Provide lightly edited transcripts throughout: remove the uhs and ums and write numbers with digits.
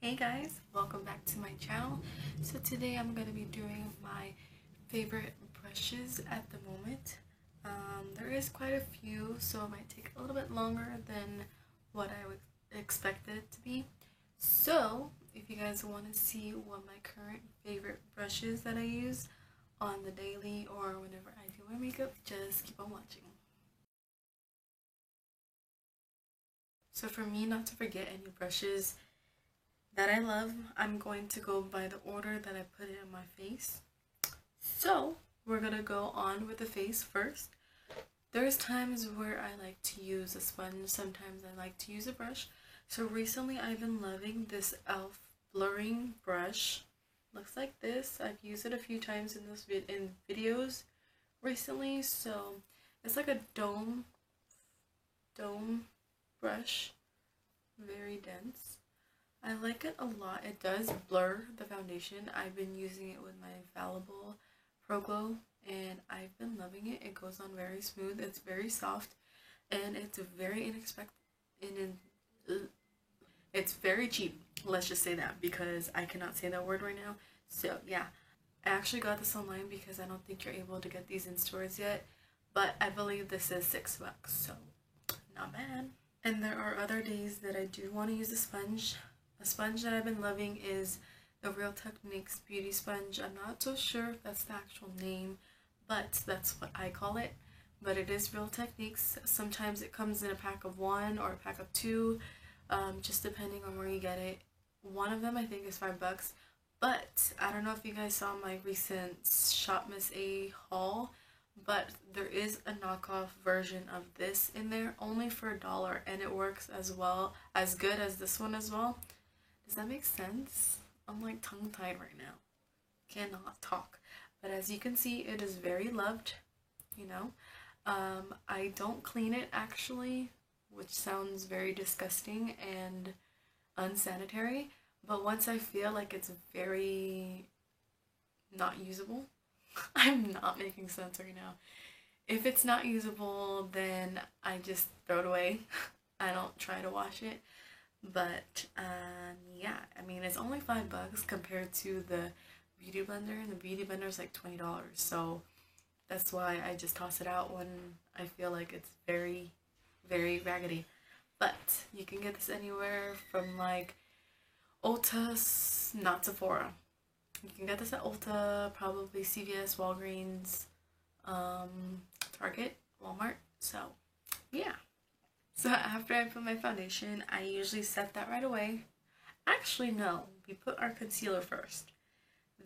Hey guys, welcome back to my channel. So today I'm going to be doing my favorite brushes at the moment. There is quite a few, so it might take a little bit longer than what I would expect it to be. So if you guys want to see what my current favorite brushes that I use on the daily or whenever I do my makeup, just keep on watching. So for me not to forget any brushes that I love, I'm going to go by the order that I put it in my face. So we're gonna go on with the face first. There's times where I like to use a sponge, sometimes I like to use a brush. So recently I've been loving this e.l.f. blurring brush. Looks like this. I've used it a few times in videos recently. So it's like a dome brush, very dense. I like it a lot. It does blur the foundation. I've been using it with my Infallible Pro Glow and I've been loving it. It goes on very smooth. It's very soft and it's very it's very cheap. Let's just say that because I cannot say that word right now. So yeah, I actually got this online because I don't think you're able to get these in stores yet, but I believe this is $6, so not bad. And there are other days that I do want to use a sponge. A sponge that I've been loving is the Real Techniques Beauty Sponge. I'm not so sure if that's the actual name, but that's what I call it. But it is Real Techniques. Sometimes it comes in a pack of 1 or a pack of 2, just depending on where you get it. One of them I think is $5, but I don't know if you guys saw my recent Shop Miss A haul, but there is a knockoff version of this in there only for $1 and it works as good as this one as well. Does that make sense? I'm like tongue tied right now, cannot talk, but as you can see it is very loved, you know. I don't clean it actually, which sounds very disgusting and unsanitary, but once I feel like it's very not usable, I'm not making sense right now. If it's not usable, then I just throw it away. I don't try to wash it. But yeah, I mean it's only $5 compared to the Beauty Blender, and the Beauty Blender is like $20. So that's why I just toss it out when I feel like it's very, very raggedy. But you can get this anywhere from like Ulta, not Sephora. You can get this at Ulta, probably CVS, Walgreens, Target, Walmart. So yeah. So after I put my foundation, I usually set that right away. Actually, no. We put our concealer first.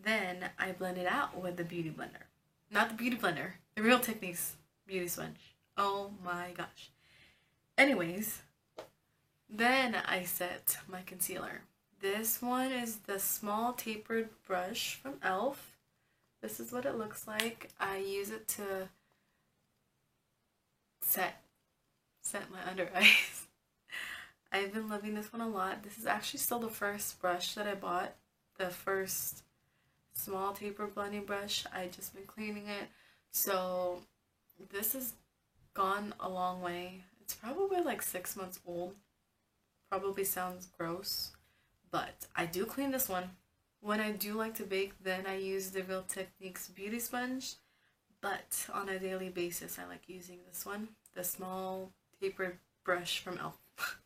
Then I blend it out with the Beauty Blender. Not the Beauty Blender. The Real Techniques Beauty Sponge. Oh my gosh. Anyways, then I set my concealer. This one is the small tapered brush from e.l.f. This is what it looks like. I use it to set my under eyes. I've been loving this one a lot. This is actually still the first brush that I bought. The first small taper blending brush. I just been cleaning it. So this has gone a long way. It's probably like 6 months old. Probably sounds gross, but I do clean this one. When I do like to bake, then I use the Real Techniques Beauty Sponge. But on a daily basis, I like using this one, the small tapered brush from e.l.f.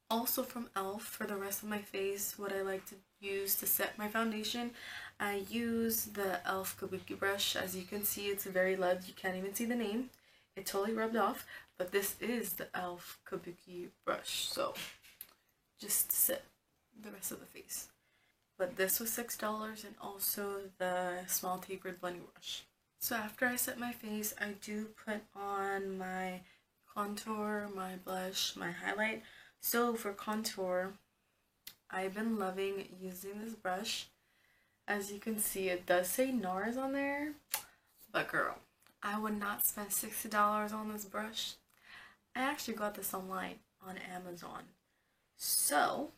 Also from e.l.f. for the rest of my face, what I like to use to set my foundation, I use the e.l.f. Kabuki brush. As you can see, it's very loved. You can't even see the name. It totally rubbed off, but this is the e.l.f. Kabuki brush. So just to set the rest of the face. But this was $6 and also the small tapered blending brush. So after I set my face, I do put on my contour, my blush, my highlight. So for contour, I've been loving using this brush. As you can see, it does say NARS on there, but girl, I would not spend $60 on this brush. I actually got this online on Amazon. So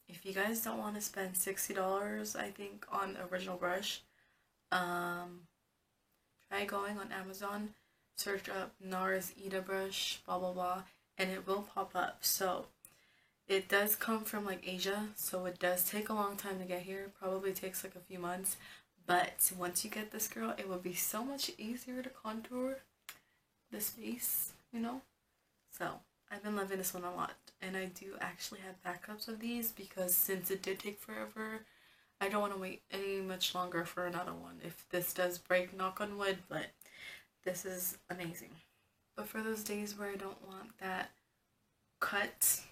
if you guys don't want to spend $60, I think, on the original brush, try going on Amazon, search up NARS Ita brush, blah blah blah, and it will pop up. So It does come from like Asia, so it does take a long time to get here. Probably takes like a few months. But once you get this, girl, it will be so much easier to contour this face, you know? So I've been loving this one a lot. And I do actually have backups of these because since it did take forever, I don't want to wait any much longer for another one. If this does break, knock on wood, but this is amazing. But for those days where I don't want that cut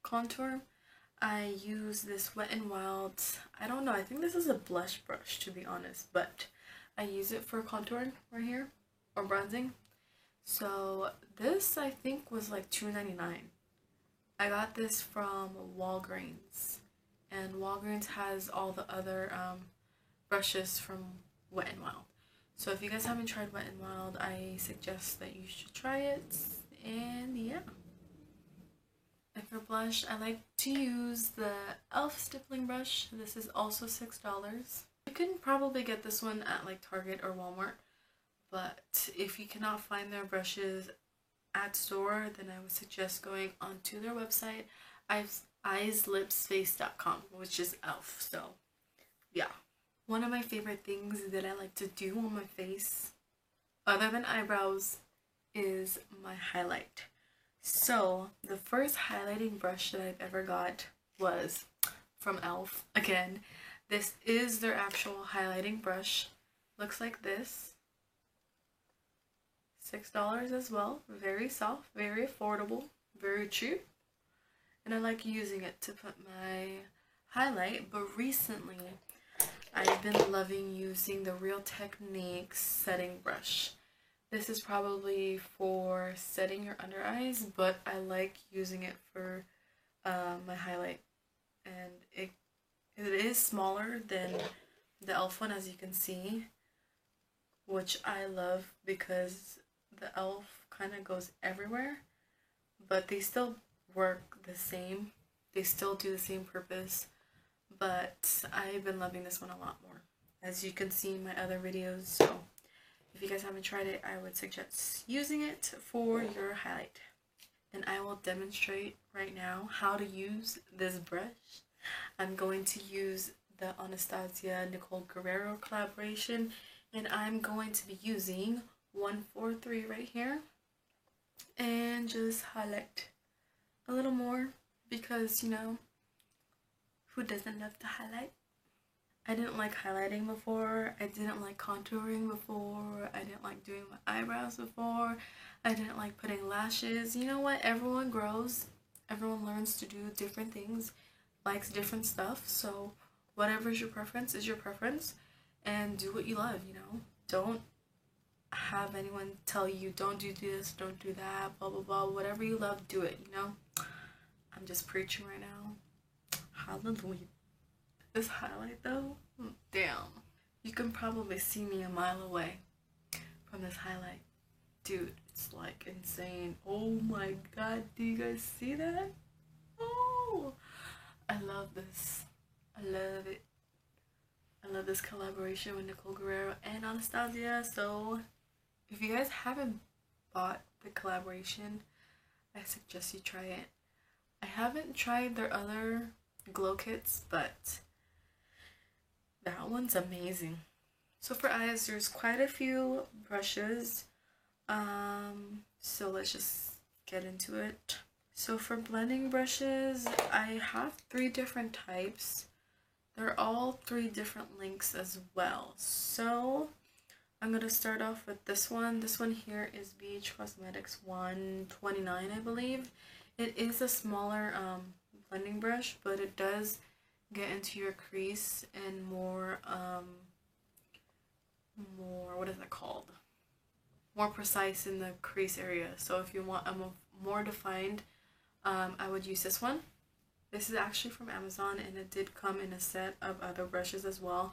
contour, I use this Wet n Wild, I don't know, I think this is a blush brush to be honest, but I use it for contouring right here, or bronzing. So this I think was like $2.99. I got this from Walgreens, and Walgreens has all the other brushes from Wet n Wild. So if you guys haven't tried Wet n Wild, I suggest that you should try it, and yeah. And for blush, I like to use the e.l.f. stippling brush. This is also $6. You can probably get this one at like Target or Walmart, but if you cannot find their brushes at store, then I would suggest going onto their website, eyeslipsface.com, which is e.l.f. So yeah. One of my favorite things that I like to do on my face, other than eyebrows, is my highlight. So the first highlighting brush that I've ever got was from e.l.f. Again, this is their actual highlighting brush. Looks like this. $6 as well. Very soft, very affordable, very cheap. And I like using it to put my highlight, but recently I've been loving using the Real Techniques setting brush. This is probably for setting your under eyes, but I like using it for my highlight. And it is smaller than the e.l.f. one, as you can see, which I love because the e.l.f. kind of goes everywhere, but they still work the same. They still do the same purpose, but I've been loving this one a lot more, as you can see in my other videos. So if you guys haven't tried it, I would suggest using it for your highlight. And I will demonstrate right now how to use this brush. I'm going to use the Anastasia Nicole Guerrero collaboration, and I'm going to be using 143 right here, and just highlight a little more because, you know, who doesn't love to highlight? I didn't like highlighting before, I didn't like contouring before, I didn't like doing my eyebrows before, I didn't like putting lashes. You know what? Everyone grows, everyone learns to do different things, likes different stuff, so whatever's your preference is your preference, and do what you love, you know? Don't have anyone tell you don't do this, don't do that, blah blah blah. Whatever you love, do it, you know? I'm just preaching right now. Hallelujah. This highlight though, damn. You can probably see me a mile away from this highlight. Dude, it's like insane. Oh my god, do you guys see that? Oh, I love this. I love it. I love this collaboration with Nicole Guerrero and Anastasia. So if you guys haven't bought the collaboration, I suggest you try it. I haven't tried their other glow kits, but that one's amazing. So for eyes, there's quite a few brushes. So let's just get into it. So for blending brushes, I have 3 different types. They're all 3 different lengths as well. So I'm going to start off with this one. This one here is BH Cosmetics 129, I believe. It is a smaller blending brush, but it does get into your crease and more, what is it called? More precise in the crease area. So if you want a more defined, I would use this one. This is actually from Amazon, and it did come in a set of other brushes as well.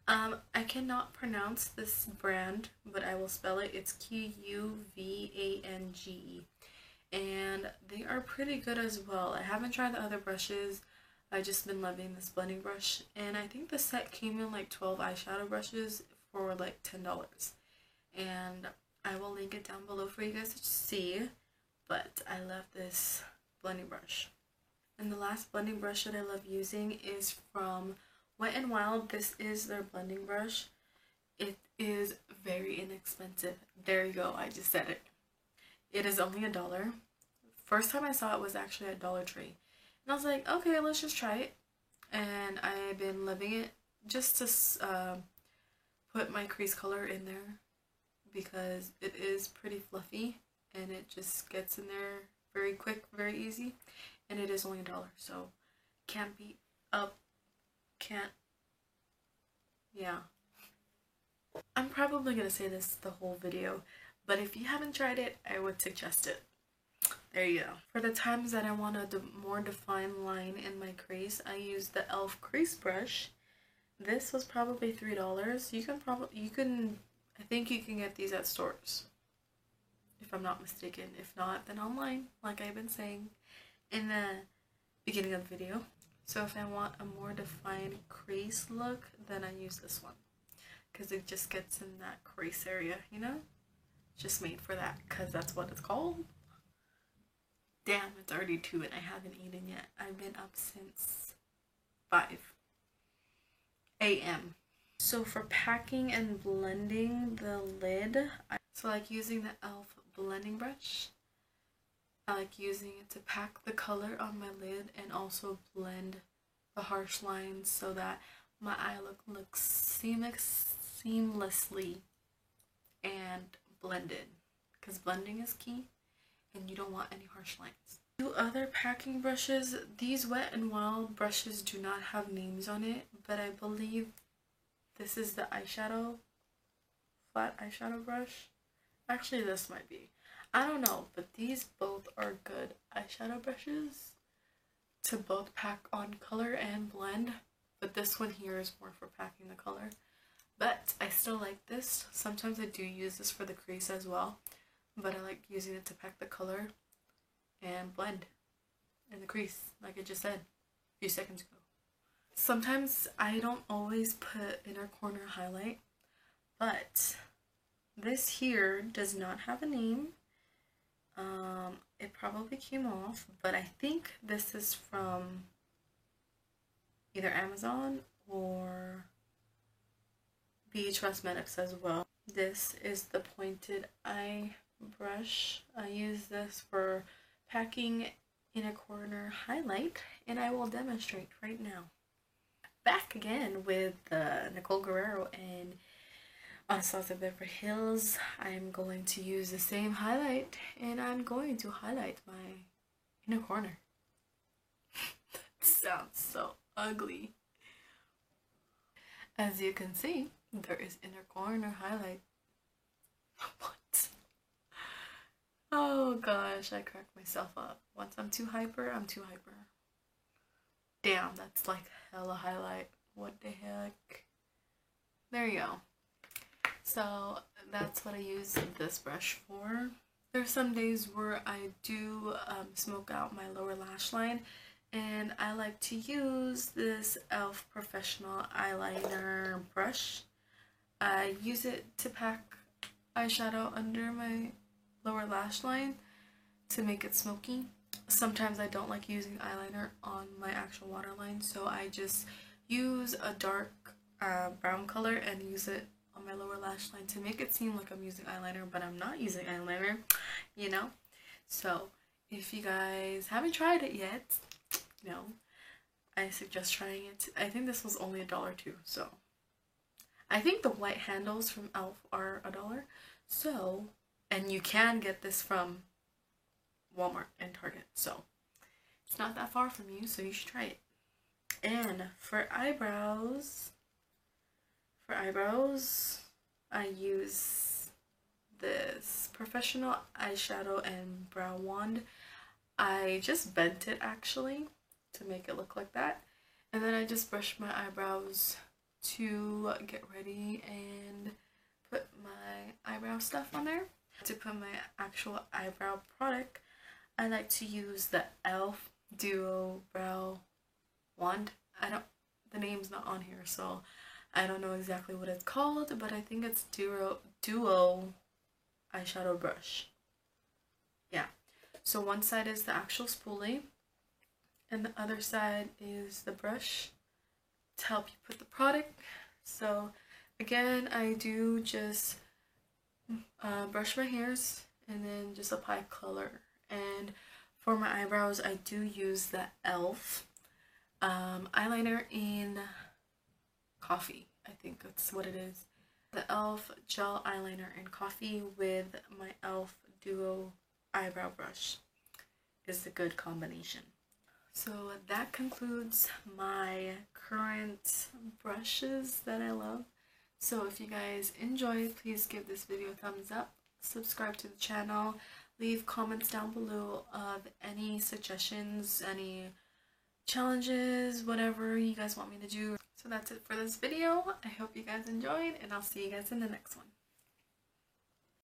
I cannot pronounce this brand, but I will spell it. It's Quvange. And they are pretty good as well. I haven't tried the other brushes. I've just been loving this blending brush. And I think the set came in like 12 eyeshadow brushes for like $10. And I will link it down below for you guys to see. But I love this blending brush. And the last blending brush that I love using is from Wet n Wild. This is their blending brush. It is very inexpensive. There you go, I just said it. It is only $1. First time I saw it was actually at Dollar Tree. And I was like, okay, let's just try it. And I've been loving it just to put my crease color in there because it is pretty fluffy and it just gets in there very quick, very easy. And it is only $1, so can't beat up, yeah. I'm probably gonna say this the whole video, but if you haven't tried it, I would suggest it. There you go. For the times that I want a more defined line in my crease, I use the e.l.f. crease brush. This was probably $3. I think you can get these at stores, if I'm not mistaken. If not, then online, like I've been saying in the beginning of the video. So if I want a more defined crease look, then I use this one, because it just gets in that crease area, you know? It's just made for that, because that's what it's called. Damn, it's already 2 and I haven't eaten yet. I've been up since 5 a.m. So for packing and blending the lid, so like using the e.l.f. blending brush, I like using it to pack the color on my lid and also blend the harsh lines so that my eye look looks seamlessly and blended, because blending is key and you don't want any harsh lines. 2 other packing brushes. These Wet n Wild brushes do not have names on it, but I believe this is the eyeshadow, flat eyeshadow brush. Actually, this might be. I don't know, but these both are good eyeshadow brushes to both pack on color and blend, but this one here is more for packing the color. But I still like this. Sometimes I do use this for the crease as well, but I like using it to pack the color and blend in the crease, like I just said a few seconds ago. Sometimes I don't always put inner corner highlight, but this here does not have a name. It probably came off, but I think this is from either Amazon or BH Cosmetics as well. This is the pointed eye brush. I use this for packing inner corner highlight, and I will demonstrate right now. Back again with Nicole Guerrero and Anastasia Beverly Hills. I'm going to use the same highlight, and I'm going to highlight my inner corner. That sounds so ugly. As you can see, there is inner corner highlight. What? Oh gosh, I cracked myself up. Once I'm too hyper, I'm too hyper. Damn, that's like hella highlight. What the heck? There you go. So that's what I use this brush for. There's some days where I do smoke out my lower lash line, and I like to use this e.l.f. Professional Eyeliner brush. I use it to pack eyeshadow under my lower lash line to make it smoky. Sometimes I don't like using eyeliner on my actual waterline, so I just use a dark brown color and use it on my lower lash line to make it seem like I'm using eyeliner, but I'm not using eyeliner, you know? So if you guys haven't tried it yet, you know, I suggest trying it. I think this was only $1 too, so I think the white handles from e.l.f. are $1. So, and you can get this from Walmart and Target, so it's not that far from you, so you should try it. And for eyebrows, I use this Professional Eyeshadow and Brow Wand. I just bent it actually to make it look like that, and then I just brushed my eyebrows to get ready and put my eyebrow stuff on there. To put my actual eyebrow product, I like to use the e.l.f. Duo Brow Wand. The name's not on here, so I don't know exactly what it's called, but I think it's Duo eyeshadow brush. Yeah, so one side is the actual spoolie, and the other side is the brush to help you put the product. So again, I do just brush my hairs and then just apply color. And for my eyebrows, I do use the e.l.f. Eyeliner in coffee. I think that's what it is. The e.l.f. gel eyeliner in coffee with my e.l.f. duo eyebrow brush is a good combination. So that concludes my current brushes that I love. So if you guys enjoyed, please give this video a thumbs up, subscribe to the channel, leave comments down below of any suggestions, any challenges, whatever you guys want me to do. So that's it for this video. I hope you guys enjoyed, and I'll see you guys in the next one.